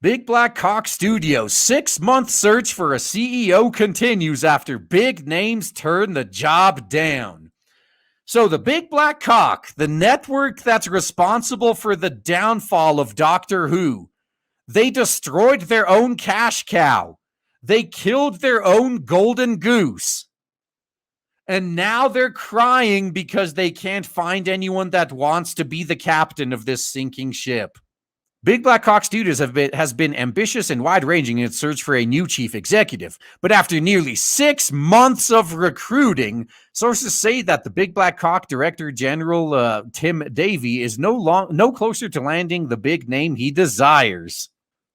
Big Black Cock Studios' 6-month search for a CEO continues after big names turn the job down. So, the Big Black Cock, the network that's responsible for the downfall of Doctor Who, they destroyed their own cash cow. They killed their own golden goose. And now they're crying because they can't find anyone that wants to be the captain of this sinking ship. Big Black Cock Studios has been ambitious and wide-ranging in its search for a new chief executive. But after nearly 6 months of recruiting, sources say that the Big Black Cock Director General Tim Davie is no closer to landing the big name he desires.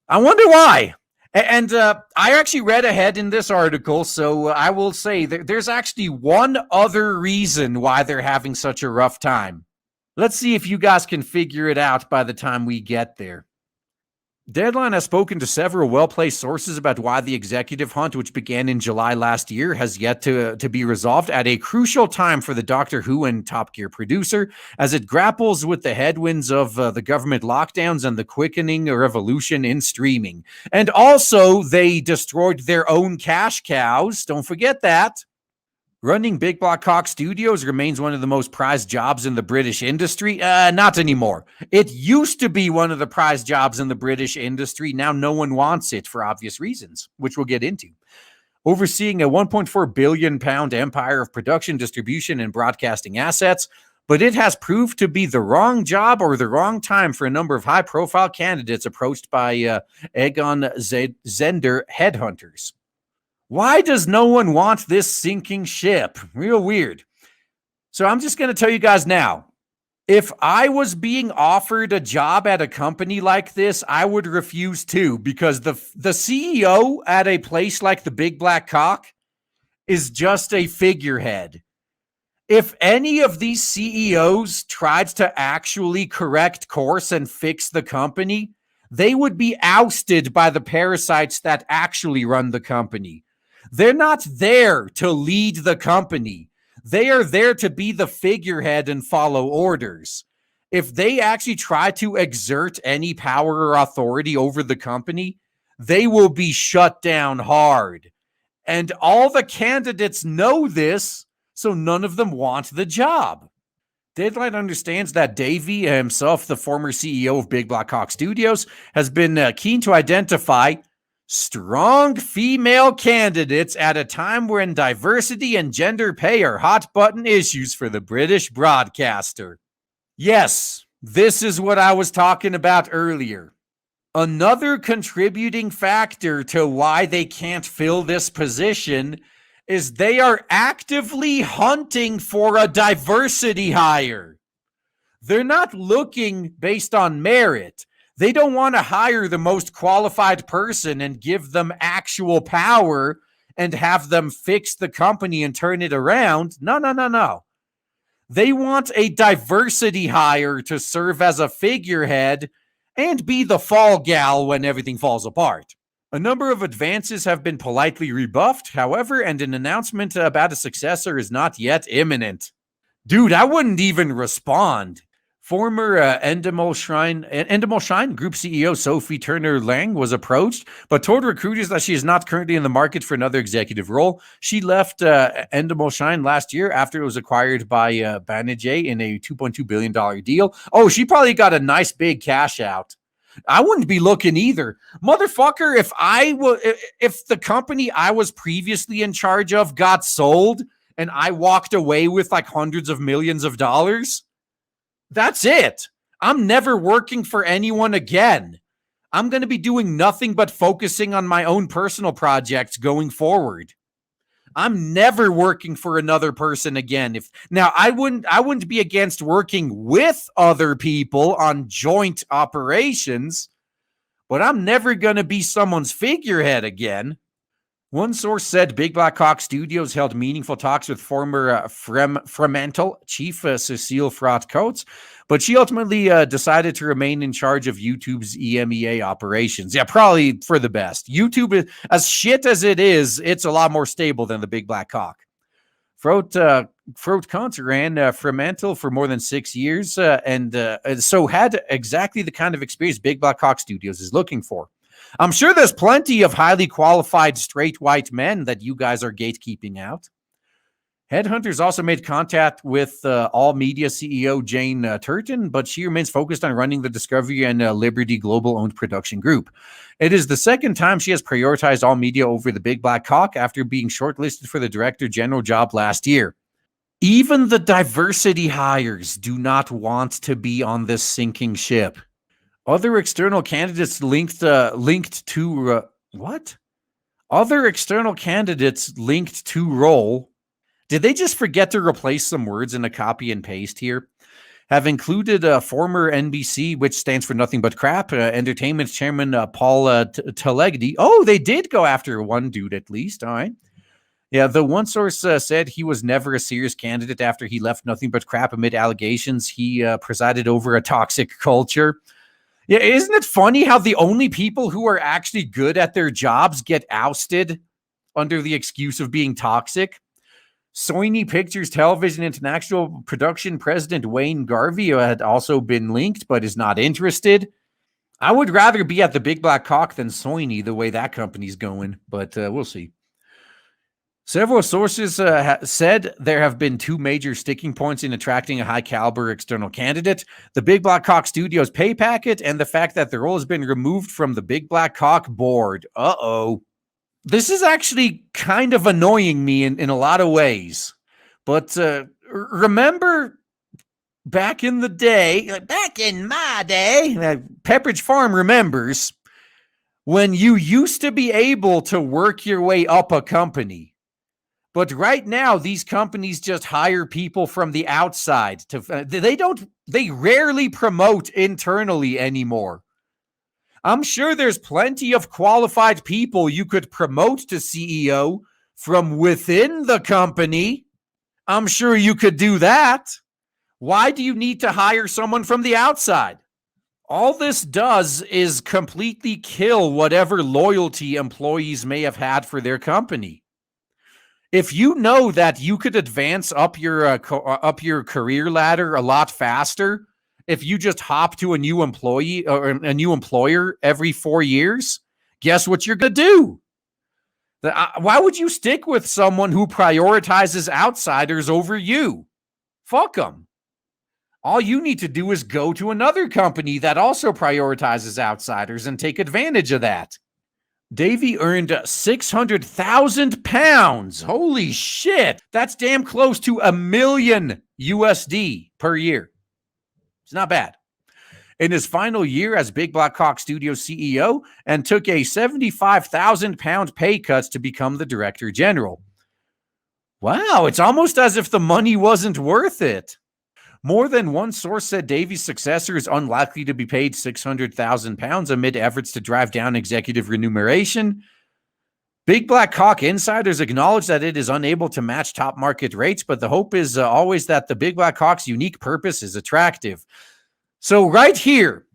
I wonder why. And I actually read ahead in this article, so I will say there's actually one other reason why they're having such a rough time. Let's see if you guys can figure it out by the time we get there. Deadline has spoken to several well-placed sources about why the executive hunt, which began in July last year, has yet to be resolved at a crucial time for the Doctor Who and Top Gear producer, as it grapples with the headwinds of the government lockdowns and the quickening revolution in streaming. And also, they destroyed their own cash cows. Don't forget that. Running Big Black Cock Studios remains one of the most prized jobs in the British industry. Not anymore. It used to be one of the prized jobs in the British industry. Now no one wants it for obvious reasons, which we'll get into. Overseeing a £1.4 billion empire of production, distribution, and broadcasting assets, but it has proved to be the wrong job or the wrong time for a number of high-profile candidates approached by Egon Zehnder headhunters. Why does no one want this sinking ship? Real weird. So I'm just going to tell you guys now, if I was being offered a job at a company like this, I would refuse too, because the CEO at a place like the Big Black Cock is just a figurehead. If any of these CEOs tried to actually correct course and fix the company, they would be ousted by the parasites that actually run the company. They're not there to lead the company. They are there to be the figurehead and follow orders. If they actually try to exert any power or authority over the company, they will be shut down hard. And all the candidates know this, so none of them want the job. Deadline understands that Davie himself, the former CEO of Big Black Cock Studios, has been keen to identify strong female candidates at a time when diversity and gender pay are hot button issues for the British broadcaster. Yes, this is what I was talking about earlier. Another contributing factor to why they can't fill this position is they are actively hunting for a diversity hire. They're not looking based on merit. They don't want to hire the most qualified person and give them actual power and have them fix the company and turn it around. No. They want a diversity hire to serve as a figurehead and be the fall gal when everything falls apart. A number of advances have been politely rebuffed, however, and an announcement about a successor is not yet imminent. Dude, I wouldn't even respond. Former Endemol Shine Group CEO Sophie Turner-Lang was approached, but told recruiters that she is not currently in the market for another executive role. She left Endemol Shine last year after it was acquired by Banijay in a $2.2 billion deal. Oh, she probably got a nice big cash out. I wouldn't be looking either. Motherfucker, if the company I was previously in charge of got sold and I walked away with like hundreds of millions of dollars, that's it. I'm never working for anyone again. I'm going to be doing nothing but focusing on my own personal projects going forward. I'm never working for another person again. I wouldn't be against working with other people on joint operations, but I'm never going to be someone's figurehead again. One source said Big Black Cock Studios held meaningful talks with former Fremantle chief Cecile Fraught-Coates, but she ultimately decided to remain in charge of YouTube's EMEA operations. Yeah, probably for the best. YouTube, as shit as it is, it's a lot more stable than the Big Black Cock. Fraught-Coates ran Fremantle for more than 6 years and so had exactly the kind of experience Big Black Cock Studios is looking for. I'm sure there's plenty of highly qualified straight white men that you guys are gatekeeping out. Headhunters also made contact with All Media CEO Jane Turton, but she remains focused on running the Discovery and Liberty Global-owned production group. It is the second time she has prioritized All Media over the Big Black Cock after being shortlisted for the Director General job last year. Even the diversity hires do not want to be on this sinking ship. Other external candidates linked to what? Other external candidates linked to role. Did they just forget to replace some words in a copy and paste here? Have included former NBC, which stands for nothing but crap, entertainment chairman Paul Telegdi. Oh, they did go after one dude at least. All right. Yeah, the one source said he was never a serious candidate after he left Nothing But Crap amid allegations he presided over a toxic culture. Yeah, isn't it funny how the only people who are actually good at their jobs get ousted under the excuse of being toxic? Sony Pictures Television International Production President Wayne Garvey had also been linked, but is not interested. I would rather be at the Big Black Cock than Sony, the way that company's going, but we'll see. Several sources said there have been two major sticking points in attracting a high-caliber external candidate: the Big Black Cock Studios pay packet and the fact that the role has been removed from the Big Black Cock board. Uh-oh. This is actually kind of annoying me in a lot of ways. But remember back in the day, back in my day, Pepperidge Farm remembers when you used to be able to work your way up a company. But right now, these companies just hire people from the outside. They rarely promote internally anymore. I'm sure there's plenty of qualified people you could promote to CEO from within the company. I'm sure you could do that. Why do you need to hire someone from the outside? All this does is completely kill whatever loyalty employees may have had for their company. If you know that you could advance up your career ladder a lot faster if you just hop to a new employee or a new employer every 4 years, guess what you're going to do? Why would you stick with someone who prioritizes outsiders over you? Fuck them. All you need to do is go to another company that also prioritizes outsiders and take advantage of that. Davey earned 600,000 pounds. Holy shit. That's damn close to $1 million USD per year. It's not bad. In his final year as Big Black Cock Studios CEO, and took a 75,000 pound pay cut to become the Director General. Wow, it's almost as if the money wasn't worth it. More than one source said Davies' successor is unlikely to be paid 600,000 pounds amid efforts to drive down executive remuneration. Big Black Cock insiders acknowledge that it is unable to match top market rates, but the hope is always that the Big Black Cock's unique purpose is attractive. So right here,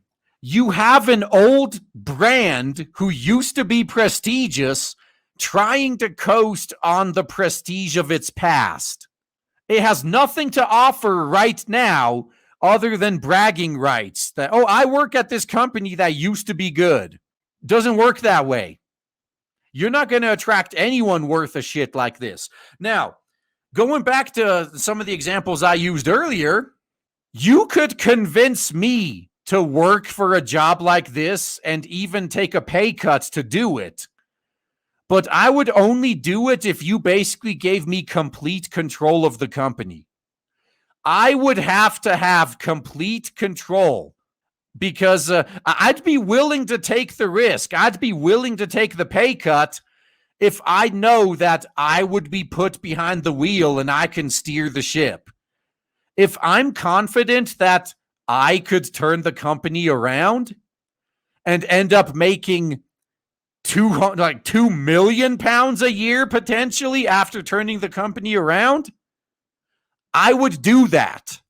you have an old brand who used to be prestigious trying to coast on the prestige of its past. It has nothing to offer right now other than bragging rights. That, oh, I work at this company that used to be good. Doesn't work that way. You're not going to attract anyone worth a shit like this. Now, going back to some of the examples I used earlier, you could convince me to work for a job like this and even take a pay cut to do it. But I would only do it if you basically gave me complete control of the company. I would have to have complete control because I'd be willing to take the risk. I'd be willing to take the pay cut if I know that I would be put behind the wheel and I can steer the ship. If I'm confident that I could turn the company around and end up making 2 million pounds a year potentially after turning the company around, I would do that.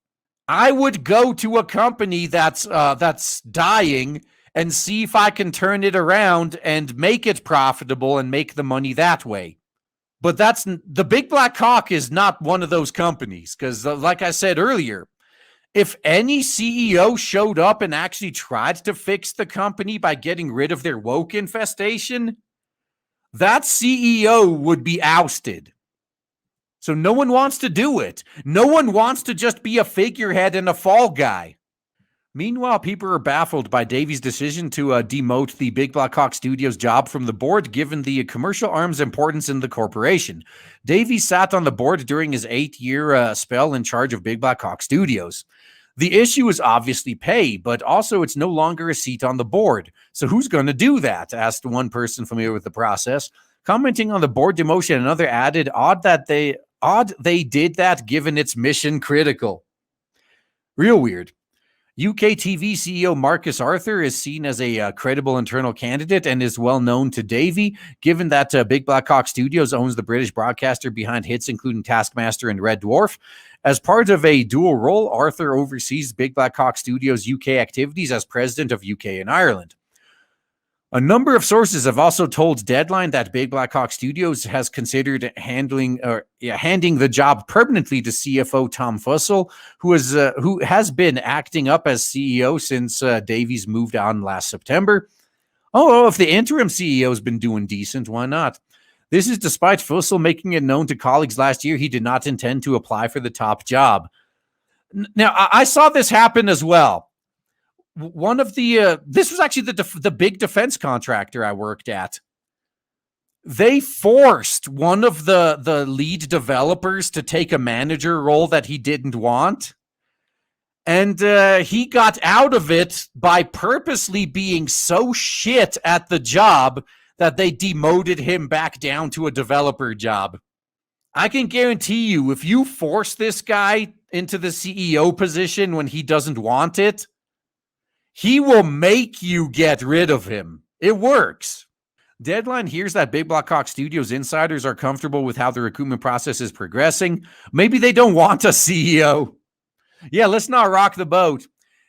I would go to a company that's dying and see if I can turn it around and make it profitable and make the money that way. But the Big Black Cock is not one of those companies because, like I said earlier, If any CEO showed up and actually tried to fix the company by getting rid of their woke infestation, that CEO would be ousted. So no one wants to do it. No one wants to just be a figurehead and a fall guy. Meanwhile, people are baffled by Davies' decision to demote the Big Black Hawk Studios job from the board, given the commercial arm's importance in the corporation. Davies sat on the board during his 8-year spell in charge of Big Black Hawk Studios. The issue is obviously pay, but also it's no longer a seat on the board. So who's going to do that? Asked one person familiar with the process. Commenting on the board demotion, another added, odd they did that given it's mission critical. Real weird. UK TV CEO Marcus Arthur is seen as a credible internal candidate and is well known to Davey, given that Big Black Hawk Studios owns the British broadcaster behind hits including Taskmaster and Red Dwarf. As part of a dual role, Arthur oversees Big Black Hawk Studios' UK activities as president of UK and Ireland. A number of sources have also told Deadline that Big Black Hawk Studios has considered handing the job permanently to CFO Tom Fussell, who has been acting up as CEO since Davies moved on last September. Oh, if the interim CEO has been doing decent, why not? This is despite Fussell making it known to colleagues last year he did not intend to apply for the top job. Now, I saw this happen as well. One of the this was actually the big defense contractor I worked at. They forced one of the lead developers to take a manager role that he didn't want, and he got out of it by purposely being so shit at the job that they demoted him back down to a developer job. I can guarantee you, if you force this guy into the CEO position when he doesn't want it, he will make you get rid of him. It works. Deadline hears that Big Black Hawk Studios insiders are comfortable with how the recruitment process is progressing. Maybe they don't want a CEO. Yeah, let's not rock the boat.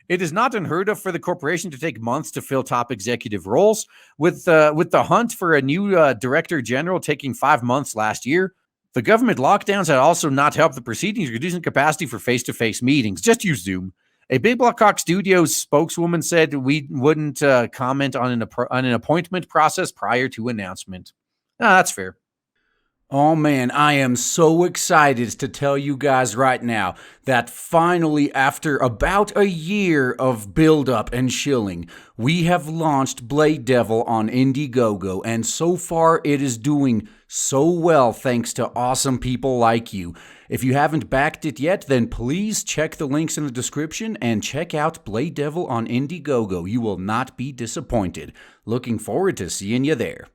It is not unheard of for the corporation to take months to fill top executive roles, with the hunt for a new director general taking 5 months last year. The government lockdowns had also not helped the proceedings, reducing capacity for face-to-face meetings. Just use Zoom. A Big Black Hawk Studios spokeswoman said we wouldn't comment on an appointment process prior to announcement. That's fair. Oh man, I am so excited to tell you guys right now that finally, after about a year of build-up and shilling, we have launched Blade Devil on Indiegogo, and so far it is doing so well thanks to awesome people like you. If you haven't backed it yet, then please check the links in the description and check out Blade Devil on Indiegogo. You will not be disappointed. Looking forward to seeing you there.